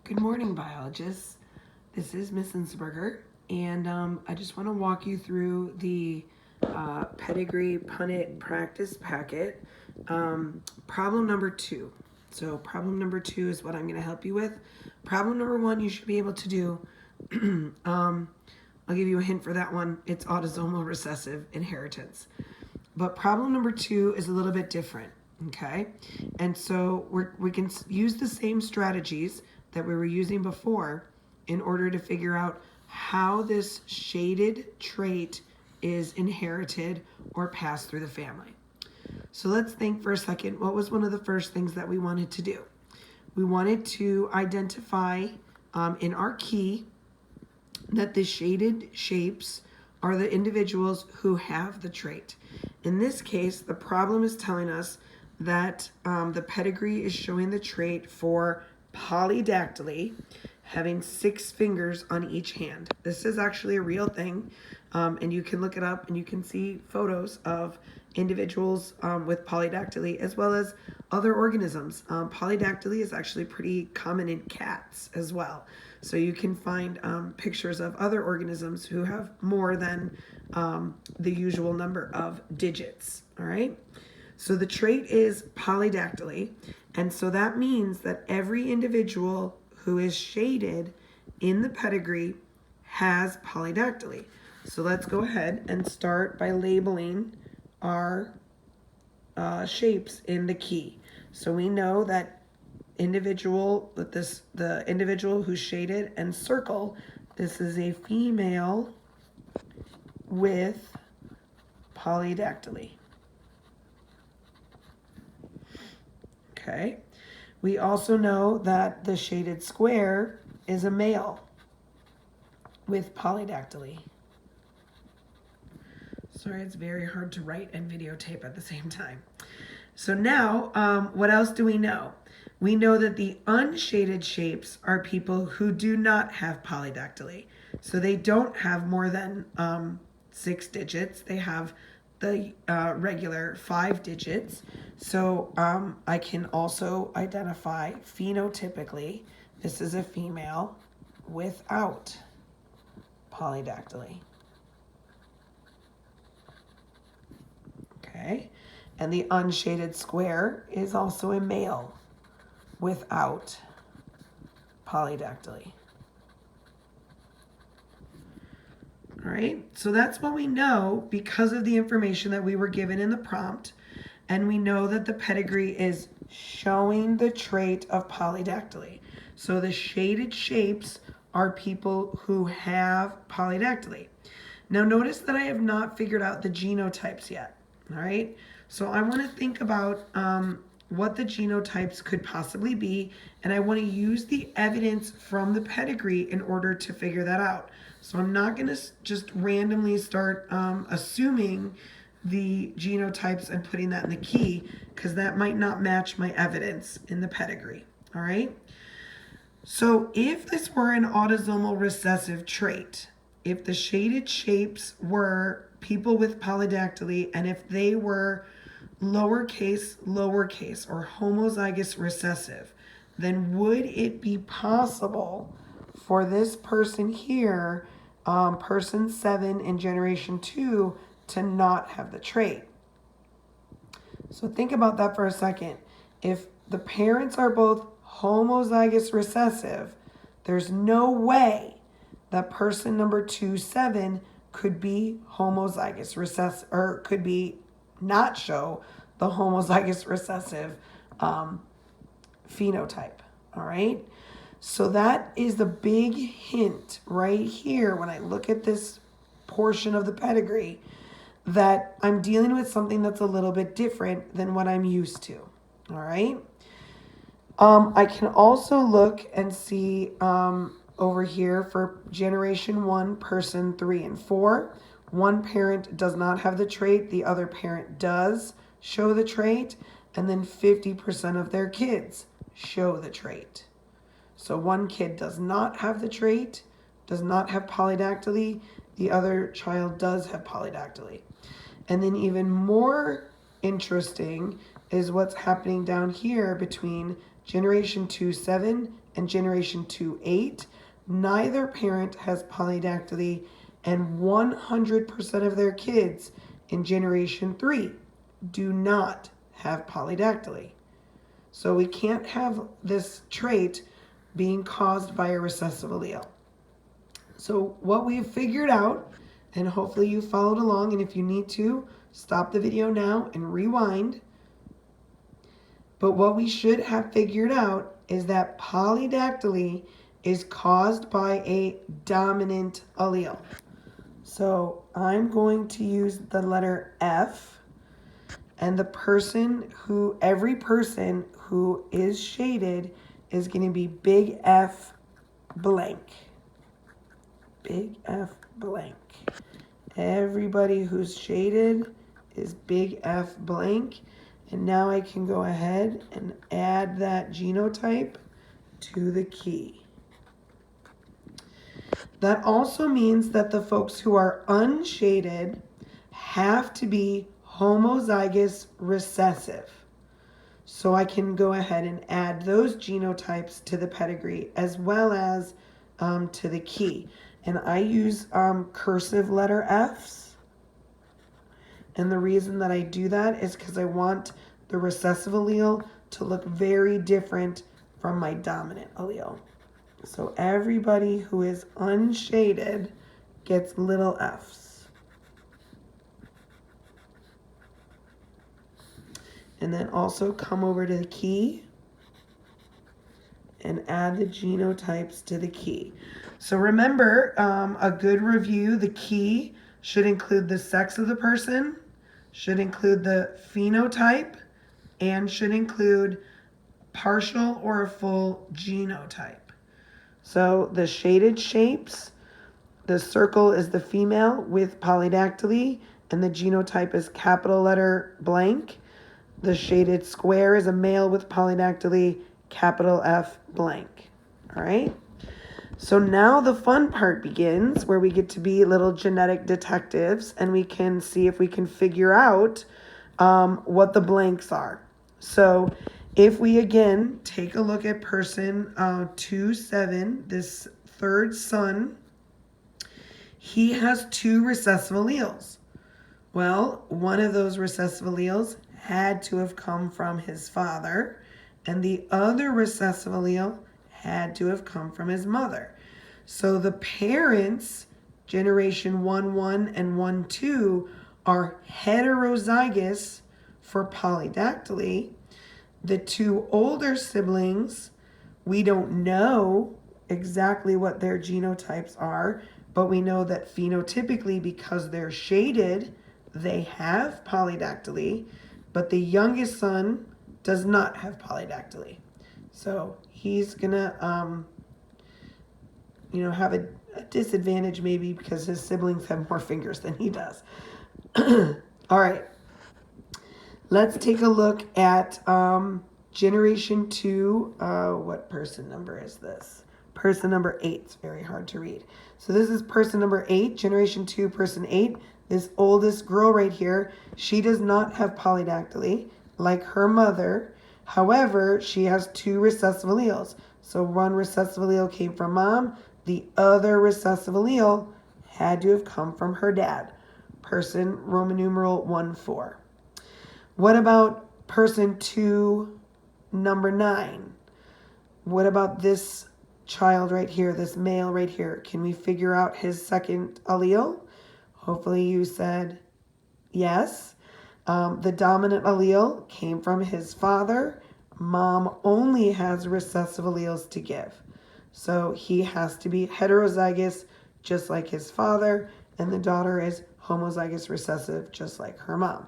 Good morning, biologists. This is Miss Insberger, and I just want to walk you through the Pedigree Punnett Practice Packet. Problem number 2. So problem number 2 is what I'm going to help you with. Problem number 1 you should be able to do. I'll give you a hint for that one. It's autosomal recessive inheritance. But problem number 2 is a little bit different, okay? And so we can use the same strategies that we were using before in order to figure out how this shaded trait is inherited or passed through the family. So let's think for a second, what was one of the first things that we wanted to do? We wanted to identify in our key that the shaded shapes are the individuals who have the trait. In this case, the problem is telling us that the pedigree is showing the trait for polydactyly, having 6 fingers on each hand. This is actually a real thing, and you can look it up and you can see photos of individuals with polydactyly as well as other organisms. Polydactyly is actually pretty common in cats as well. So you can find pictures of other organisms who have more than the usual number of digits, all right? So the trait is polydactyly, and so that means that every individual who is shaded in the pedigree has polydactyly. So let's go ahead and start by labeling our shapes in the key. So we know that the individual who's shaded and circle, this is a female with polydactyly. Okay. We also know that the shaded square is a male with polydactyly. Sorry, it's very hard to write and videotape at the same time. So now, what else do we know? We know that the unshaded shapes are people who do not have polydactyly. So they don't have more than 6 digits. They have the regular 5 digits. So I can also identify phenotypically, this is a female without polydactyly. Okay, and the unshaded square is also a male without polydactyly. All right, so that's what we know because of the information that we were given in the prompt. And we know that the pedigree is showing the trait of polydactyly. So the shaded shapes are people who have polydactyly. Now notice that I have not figured out the genotypes yet. All right, so I want to think about what the genotypes could possibly be, and I want to use the evidence from the pedigree in order to figure that out. So I'm not going to just randomly start assuming the genotypes and putting that in the key, because that might not match my evidence in the pedigree. All right, so if this were an autosomal recessive trait, if the shaded shapes were people with polydactyly, and if they were lowercase or homozygous recessive, then would it be possible for this person here, person 7 in generation 2, to not have the trait? So think about that for a second. If the parents are both homozygous recessive, there's no way that person number 7 could be homozygous recessive, or could be not show the homozygous recessive phenotype. All right, so that is the big hint right here when I look at this portion of the pedigree, that I'm dealing with something that's a little bit different than what I'm used to. All right, I can also look and see over here for generation 1, person 3 and 4. One parent does not have the trait, the other parent does show the trait, and then 50% of their kids show the trait. So one kid does not have the trait, does not have polydactyly, the other child does have polydactyly. And then even more interesting is what's happening down here between generation 2-7 and generation 2-8. Neither parent has polydactyly, and 100% of their kids in generation 3 do not have polydactyly. So we can't have this trait being caused by a recessive allele. So what we've figured out, and hopefully you followed along, and if you need to, stop the video now and rewind. But what we should have figured out is that polydactyly is caused by a dominant allele. So I'm going to use the letter F, and every person who is shaded is going to be big F blank. Big F blank. Everybody who's shaded is big F blank. And now I can go ahead and add that genotype to the key. That also means that the folks who are unshaded have to be homozygous recessive. So I can go ahead and add those genotypes to the pedigree as well as to the key. And I use cursive letter Fs. And the reason that I do that is because I want the recessive allele to look very different from my dominant allele. So everybody who is unshaded gets little f's. And then also come over to the key and add the genotypes to the key. So remember, a good review, the key should include the sex of the person, should include the phenotype, and should include partial or a full genotype. So the shaded shapes, the circle is the female with polydactyly, and the genotype is capital letter blank. The shaded square is a male with polydactyly, capital F blank. All right? So now the fun part begins, where we get to be little genetic detectives, and we can see if we can figure out what the blanks are. So if we again take a look at person 2-7, this third son, he has 2 recessive alleles. Well, one of those recessive alleles had to have come from his father, and the other recessive allele had to have come from his mother. So the parents, generation 1-1 and 1-2, are heterozygous for polydactyly. The 2 older siblings, we don't know exactly what their genotypes are, but we know that phenotypically, because they're shaded, they have polydactyly, but the youngest son does not have polydactyly. So he's gonna have a disadvantage maybe because his siblings have more fingers than he does. All right, let's take a look at generation 2. What person number is this? Person number 8. It's very hard to read. So this is person number 8, generation 2, person 8. This oldest girl right here, she does not have polydactyly like her mother. However, she has 2 recessive alleles. So one recessive allele came from mom. The other recessive allele had to have come from her dad. Person Roman numeral 1-4. What about person 2, number 9? What about this child right here, this male right here? Can we figure out his second allele? Hopefully you said yes. The dominant allele came from his father. Mom only has recessive alleles to give. So he has to be heterozygous just like his father, and the daughter is homozygous recessive just like her mom.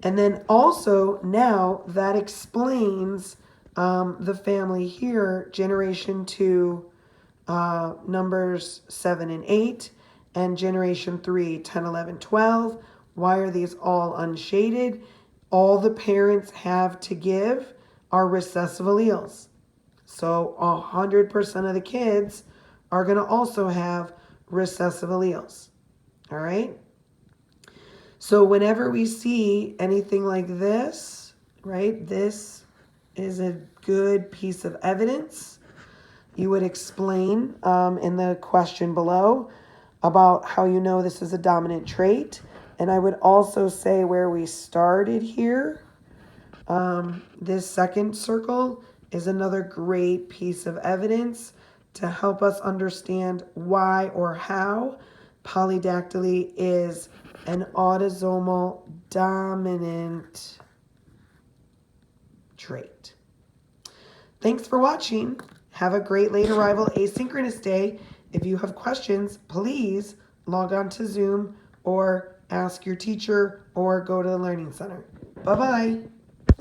And then also now that explains the family here, generation 2, numbers 7 and 8, and generation 3, 10, 11, 12. Why are these all unshaded? All the parents have to give are recessive alleles. So 100% of the kids are going to also have recessive alleles. All right? So whenever we see anything like this, right? This is a good piece of evidence. You would explain in the question below about how you know this is a dominant trait. And I would also say where we started here. This second circle is another great piece of evidence to help us understand why or how polydactyly is an autosomal dominant trait. Thanks for watching. Have a great late arrival asynchronous day. If you have questions, please log on to Zoom or ask your teacher or go to the Learning Center. Bye-bye.